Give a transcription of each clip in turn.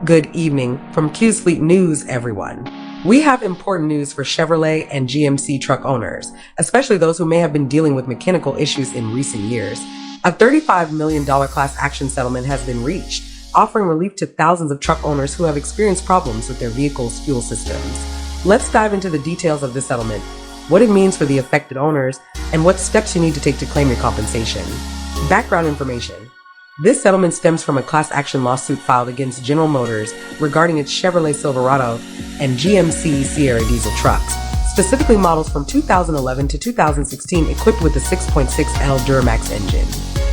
Good evening from Q's Fleet News, everyone. We have important news for Chevrolet and GMC truck owners, especially those who may have been dealing with mechanical issues in recent years. A $35 million class action settlement has been reached, offering relief to thousands of truck owners who have experienced problems with their vehicles' fuel systems. Let's dive into the details of this settlement, what it means for the affected owners, and what steps you need to take to claim your compensation. Background information. This settlement stems from a class action lawsuit filed against General Motors regarding its Chevrolet Silverado and GMC Sierra diesel trucks, specifically models from 2011 to 2016 equipped with the 6.6L Duramax engine.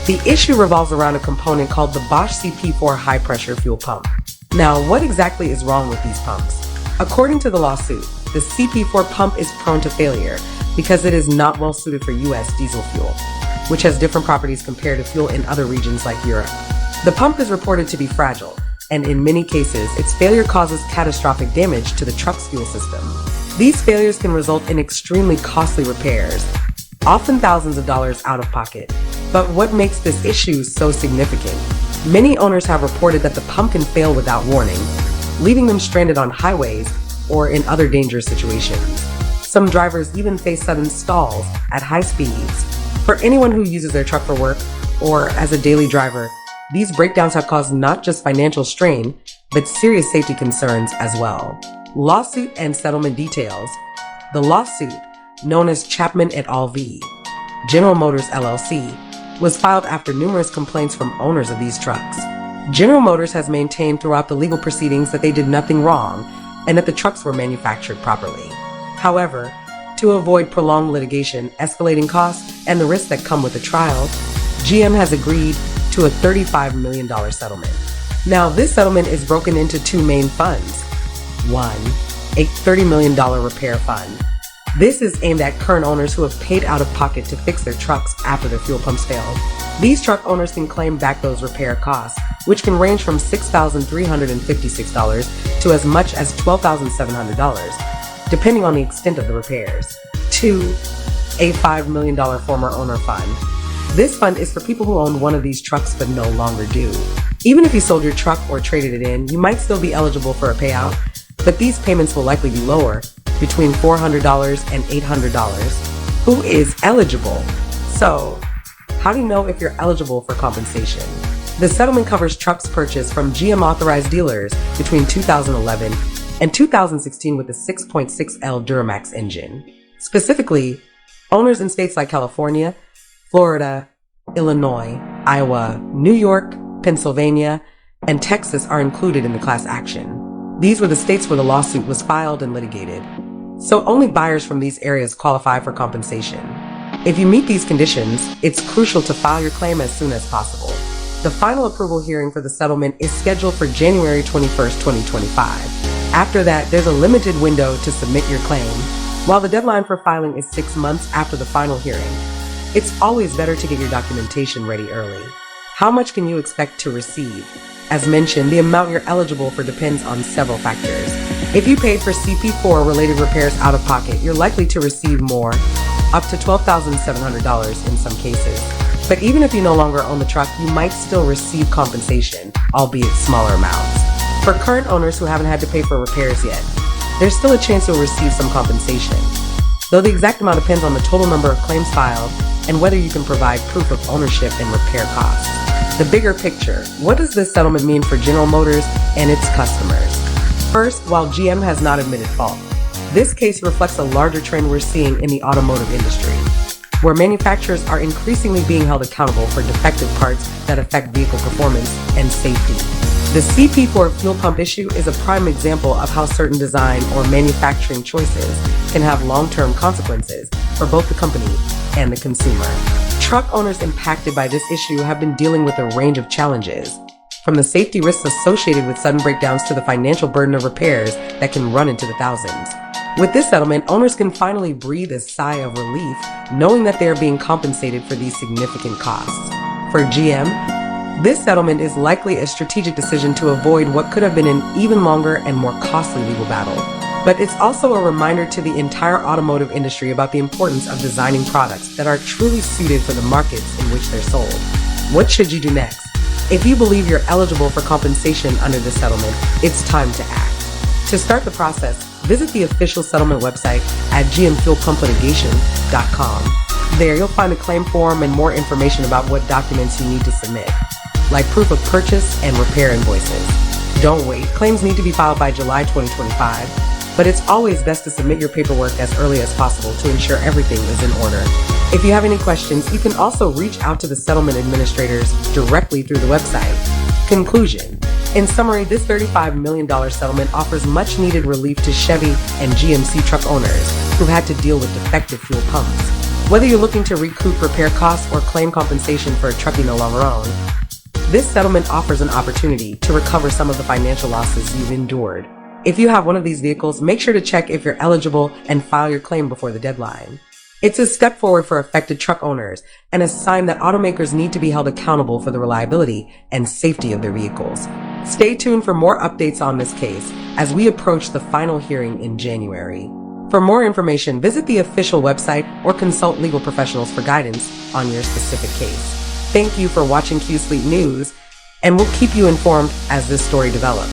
The issue revolves around a component called the Bosch CP4 high-pressure fuel pump. Now, what exactly is wrong with these pumps? According to the lawsuit, the CP4 pump is prone to failure because it is not well suited for U.S. diesel fuel, which has different properties compared to fuel in other regions like Europe. The pump is reported to be fragile, and in many cases, its failure causes catastrophic damage to the truck's fuel system. These failures can result in extremely costly repairs, often thousands of dollars out of pocket. But what makes this issue so significant? Many owners have reported that the pump can fail without warning, leaving them stranded on highways or in other dangerous situations. Some drivers even face sudden stalls at high speeds. For anyone who uses their truck for work or as a daily driver, these breakdowns have caused not just financial strain, but serious safety concerns as well. Lawsuit and settlement details. The lawsuit, known as Chapman et al. V. General Motors LLC, was filed after numerous complaints from owners of these trucks. General Motors has maintained throughout the legal proceedings that they did nothing wrong and that the trucks were manufactured properly. However, to avoid prolonged litigation, escalating costs, and the risks that come with a trial, GM has agreed to a $35 million settlement. Now, this settlement is broken into two main funds. One, a $30 million repair fund. This is aimed at current owners who have paid out of pocket to fix their trucks after their fuel pumps failed. These truck owners can claim back those repair costs, which can range from $6,356 to as much as $12,700. Depending on the extent of the repairs. 2. A $5 million former owner fund. This fund is for people who own one of these trucks but no longer do. Even if you sold your truck or traded it in, you might still be eligible for a payout, but these payments will likely be lower, between $400 and $800. Who is eligible? So, how do you know if you're eligible for compensation? The settlement covers trucks purchased from GM authorized dealers between 2011 and 2016 with the 6.6L Duramax engine. Specifically, owners in states like California, Florida, Illinois, Iowa, New York, Pennsylvania, and Texas are included in the class action. These were the states where the lawsuit was filed and litigated. So only buyers from these areas qualify for compensation. If you meet these conditions, it's crucial to file your claim as soon as possible. The final approval hearing for the settlement is scheduled for January 21st, 2025. After that, there's a limited window to submit your claim. While the deadline for filing is 6 months after the final hearing, it's always better to get your documentation ready early. How much can you expect to receive? As mentioned, the amount you're eligible for depends on several factors. If you paid for CP4 related repairs out of pocket, you're likely to receive more, up to $12,700 in some cases. But even if you no longer own the truck, you might still receive compensation, albeit smaller amounts. For current owners who haven't had to pay for repairs yet, there's still a chance you'll receive some compensation, though the exact amount depends on the total number of claims filed and whether you can provide proof of ownership and repair costs. The bigger picture, what does this settlement mean for General Motors and its customers? First, while GM has not admitted fault, this case reflects a larger trend we're seeing in the automotive industry, where manufacturers are increasingly being held accountable for defective parts that affect vehicle performance and safety. The CP4 fuel pump issue is a prime example of how certain design or manufacturing choices can have long-term consequences for both the company and the consumer. Truck owners impacted by this issue have been dealing with a range of challenges, from the safety risks associated with sudden breakdowns to the financial burden of repairs that can run into the thousands. With this settlement, owners can finally breathe a sigh of relief, knowing that they are being compensated for these significant costs. For GM, this settlement is likely a strategic decision to avoid what could have been an even longer and more costly legal battle. But it's also a reminder to the entire automotive industry about the importance of designing products that are truly suited for the markets in which they're sold. What should you do next? If you believe you're eligible for compensation under the settlement, it's time to act. To start the process, visit the official settlement website at gmfuelpumplitigation.com. There you'll find a claim form and more information about what documents you need to submit, like proof of purchase and repair invoices. Don't wait. Claims need to be filed by July 2025, but it's always best to submit your paperwork as early as possible to ensure everything is in order. If you have any questions, you can also reach out to the settlement administrators directly through the website. Conclusion. In summary, this $35 million settlement offers much needed relief to Chevy and GMC truck owners who've had to deal with defective fuel pumps. Whether you're looking to recoup repair costs or claim compensation for a truck you no longer own, this settlement offers an opportunity to recover some of the financial losses you've endured. If you have one of these vehicles, make sure to check if you're eligible and file your claim before the deadline. It's a step forward for affected truck owners and a sign that automakers need to be held accountable for the reliability and safety of their vehicles. Stay tuned for more updates on this case as we approach the final hearing in January. For more information, visit the official website or consult legal professionals for guidance on your specific case. Thank you for watching Q Sleep News, and we'll keep you informed as this story develops.